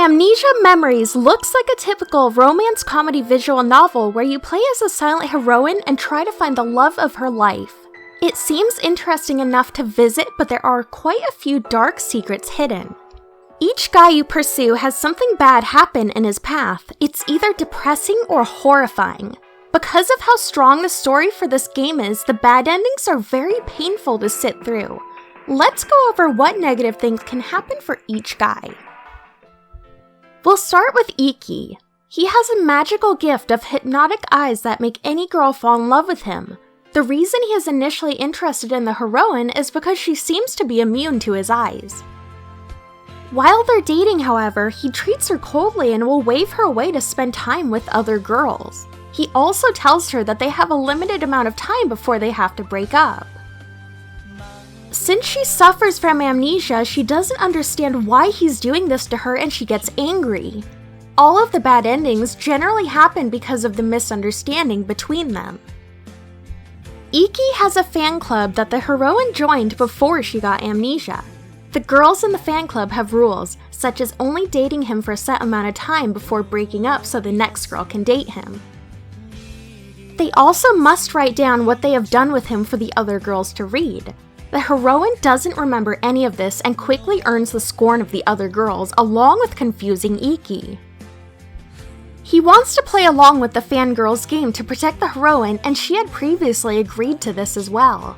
Amnesia Memories looks like a typical romance comedy visual novel where you play as a silent heroine and try to find the love of her life. It seems interesting enough to visit, but there are quite a few dark secrets hidden. Each guy you pursue has something bad happen in his path. It's either depressing or horrifying. Because of how strong the story for this game is, the bad endings are very painful to sit through. Let's go over what negative things can happen for each guy. We'll start with Iki. He has a magical gift of hypnotic eyes that make any girl fall in love with him. The reason he is initially interested in the heroine is because she seems to be immune to his eyes. While they're dating, however, he treats her coldly and will wave her away to spend time with other girls. He also tells her that they have a limited amount of time before they have to break up. Since she suffers from amnesia, she doesn't understand why he's doing this to her and she gets angry. All of the bad endings generally happen because of the misunderstanding between them. Iki has a fan club that the heroine joined before she got amnesia. The girls in the fan club have rules, such as only dating him for a set amount of time before breaking up so the next girl can date him. They also must write down what they have done with him for the other girls to read. The heroine doesn't remember any of this and quickly earns the scorn of the other girls, along with confusing Iki. He wants to play along with the fangirls' game to protect the heroine, and she had previously agreed to this as well.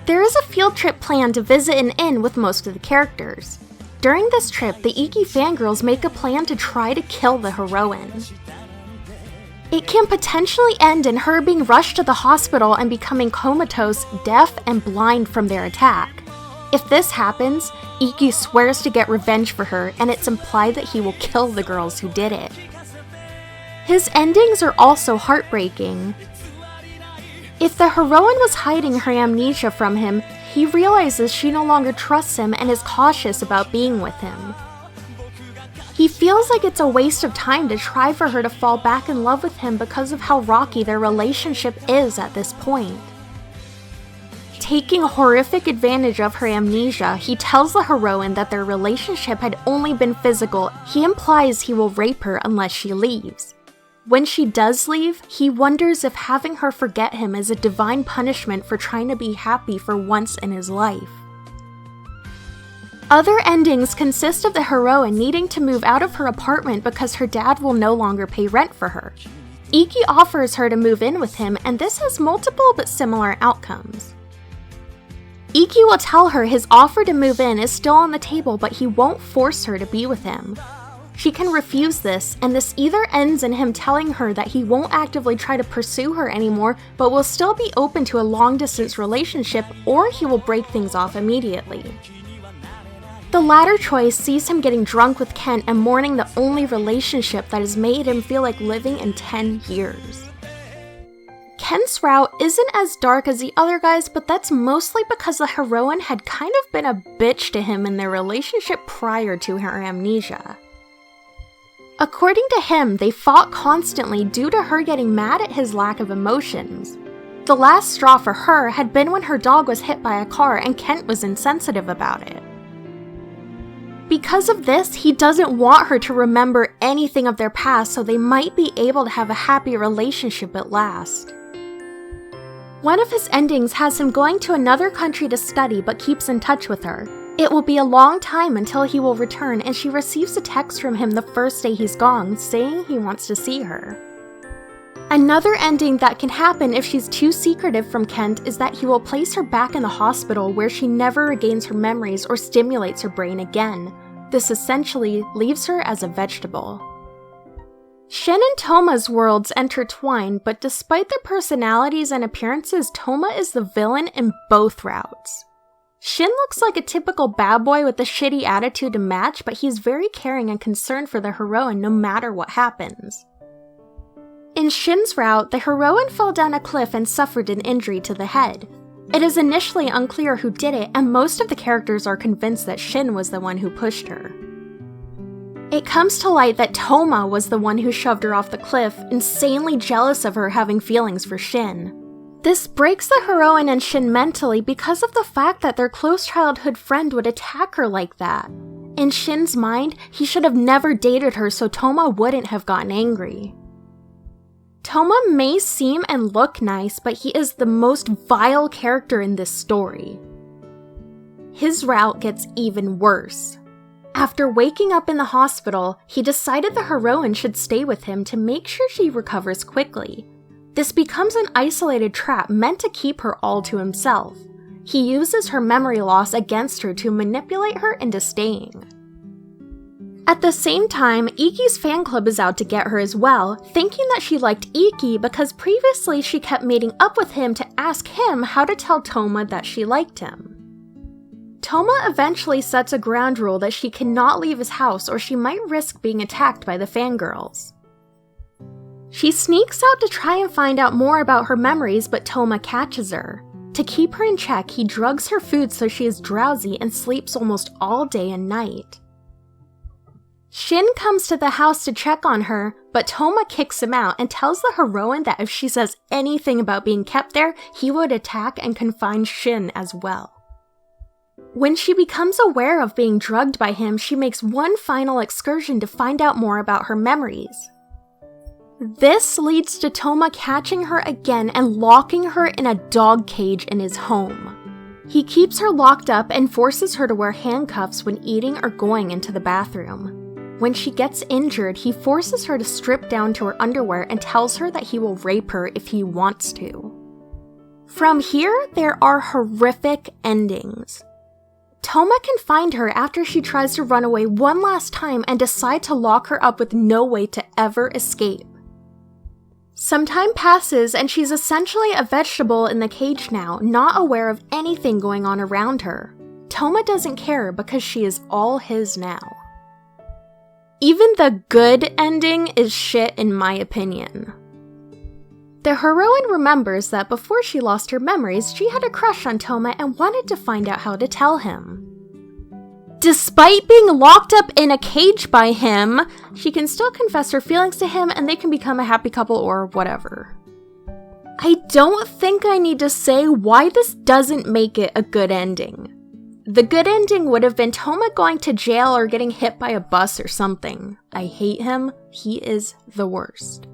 There is a field trip planned to visit an inn with most of the characters. During this trip, the Iki fangirls make a plan to try to kill the heroine. It can potentially end in her being rushed to the hospital and becoming comatose, deaf, and blind from their attack. If this happens, Iki swears to get revenge for her, and it's implied that he will kill the girls who did it. His endings are also heartbreaking. If the heroine was hiding her amnesia from him, he realizes she no longer trusts him and is cautious about being with him. He feels like it's a waste of time to try for her to fall back in love with him because of how rocky their relationship is at this point. Taking horrific advantage of her amnesia, he tells the heroine that their relationship had only been physical. He implies he will rape her unless she leaves. When she does leave, he wonders if having her forget him is a divine punishment for trying to be happy for once in his life. Other endings consist of the heroine needing to move out of her apartment because her dad will no longer pay rent for her. Iki offers her to move in with him, and this has multiple but similar outcomes. Iki will tell her his offer to move in is still on the table, but he won't force her to be with him. She can refuse this, and this either ends in him telling her that he won't actively try to pursue her anymore, but will still be open to a long-distance relationship, or he will break things off immediately. The latter choice sees him getting drunk with Kent and mourning the only relationship that has made him feel like living in 10 years. Kent's route isn't as dark as the other guys, but that's mostly because the heroine had kind of been a bitch to him in their relationship prior to her amnesia. According to him, they fought constantly due to her getting mad at his lack of emotions. The last straw for her had been when her dog was hit by a car and Kent was insensitive about it. Because of this, he doesn't want her to remember anything of their past, so they might be able to have a happy relationship at last. One of his endings has him going to another country to study but keeps in touch with her. It will be a long time until he will return, and she receives a text from him the first day he's gone saying he wants to see her. Another ending that can happen if she's too secretive from Kent is that he will place her back in the hospital where she never regains her memories or stimulates her brain again. This essentially leaves her as a vegetable. Shin and Toma's worlds intertwine, but despite their personalities and appearances, Toma is the villain in both routes. Shin looks like a typical bad boy with a shitty attitude to match, but he's very caring and concerned for the heroine no matter what happens. In Shin's route, the heroine fell down a cliff and suffered an injury to the head. It is initially unclear who did it, and most of the characters are convinced that Shin was the one who pushed her. It comes to light that Toma was the one who shoved her off the cliff, insanely jealous of her having feelings for Shin. This breaks the heroine and Shin mentally because of the fact that their close childhood friend would attack her like that. In Shin's mind, he should have never dated her so Toma wouldn't have gotten angry. Toma may seem and look nice, but he is the most vile character in this story. His route gets even worse. After waking up in the hospital, he decided the heroine should stay with him to make sure she recovers quickly. This becomes an isolated trap meant to keep her all to himself. He uses her memory loss against her to manipulate her into staying. At the same time, Iki's fan club is out to get her as well, thinking that she liked Iki because previously she kept meeting up with him to ask him how to tell Toma that she liked him. Toma eventually sets a ground rule that she cannot leave his house or she might risk being attacked by the fangirls. She sneaks out to try and find out more about her memories, but Toma catches her. To keep her in check, he drugs her food so she is drowsy and sleeps almost all day and night. Shin comes to the house to check on her, but Toma kicks him out and tells the heroine that if she says anything about being kept there, he would attack and confine Shin as well. When she becomes aware of being drugged by him, she makes one final excursion to find out more about her memories. This leads to Toma catching her again and locking her in a dog cage in his home. He keeps her locked up and forces her to wear handcuffs when eating or going into the bathroom. When she gets injured, he forces her to strip down to her underwear and tells her that he will rape her if he wants to. From here, there are horrific endings. Toma can find her after she tries to run away one last time and decide to lock her up with no way to ever escape. Some time passes and she's essentially a vegetable in the cage now, not aware of anything going on around her. Toma doesn't care because she is all his now. Even the good ending is shit in my opinion. The heroine remembers that before she lost her memories, she had a crush on Toma and wanted to find out how to tell him. Despite being locked up in a cage by him, she can still confess her feelings to him and they can become a happy couple or whatever. I don't think I need to say why this doesn't make it a good ending. The good ending would have been Toma going to jail or getting hit by a bus or something. I hate him. He is the worst.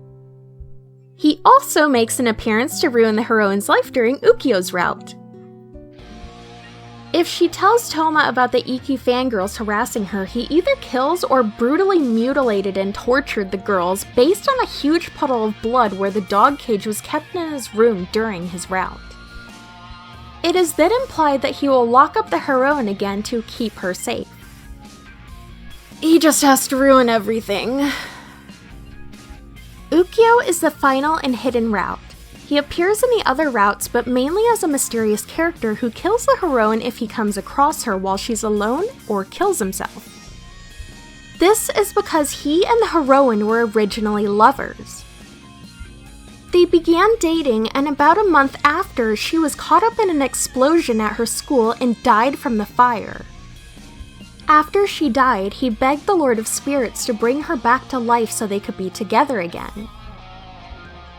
He also makes an appearance to ruin the heroine's life during Ukyo's route. If she tells Toma about the Iki fangirls harassing her, he either kills or brutally mutilated and tortured the girls based on a huge puddle of blood where the dog cage was kept in his room during his route. It is then implied that he will lock up the heroine again to keep her safe. He just has to ruin everything. Ukyo is the final and hidden route. He appears in the other routes, but mainly as a mysterious character who kills the heroine if he comes across her while she's alone or kills himself. This is because he and the heroine were originally lovers. They began dating, and about a month after, she was caught up in an explosion at her school and died from the fire. After she died, he begged the Lord of Spirits to bring her back to life so they could be together again.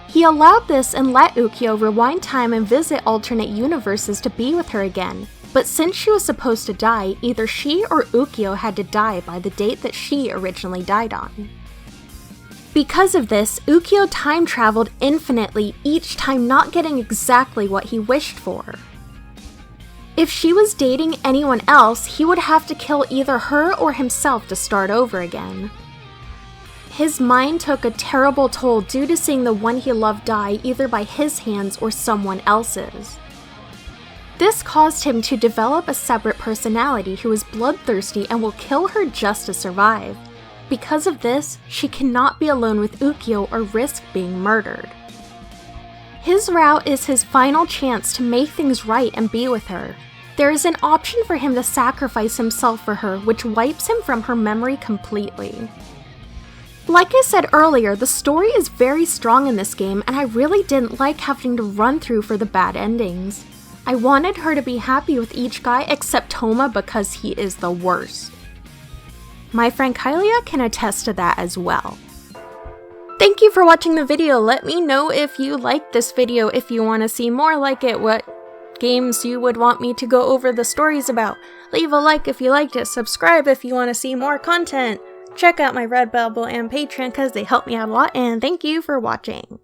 He allowed this and let Ukyo rewind time and visit alternate universes to be with her again, but since she was supposed to die, either she or Ukyo had to die by the date that she originally died on. Because of this, Ukyo time traveled infinitely, each time not getting exactly what he wished for. If she was dating anyone else, he would have to kill either her or himself to start over again. His mind took a terrible toll due to seeing the one he loved die either by his hands or someone else's. This caused him to develop a separate personality who is bloodthirsty and will kill her just to survive. Because of this, she cannot be alone with Ukyo or risk being murdered. His route is his final chance to make things right and be with her. There is an option for him to sacrifice himself for her, which wipes him from her memory completely. Like I said earlier, the story is very strong in this game, and I really didn't like having to run through for the bad endings. I wanted her to be happy with each guy except Toma because he is the worst. My friend Kylia can attest to that as well. Thank you for watching the video. Let me know if you liked this video, if you want to see more like it, what games you would want me to go over the stories about. Leave a like if you liked it, subscribe if you want to see more content. Check out my Redbubble and Patreon because they help me out a lot, and thank you for watching.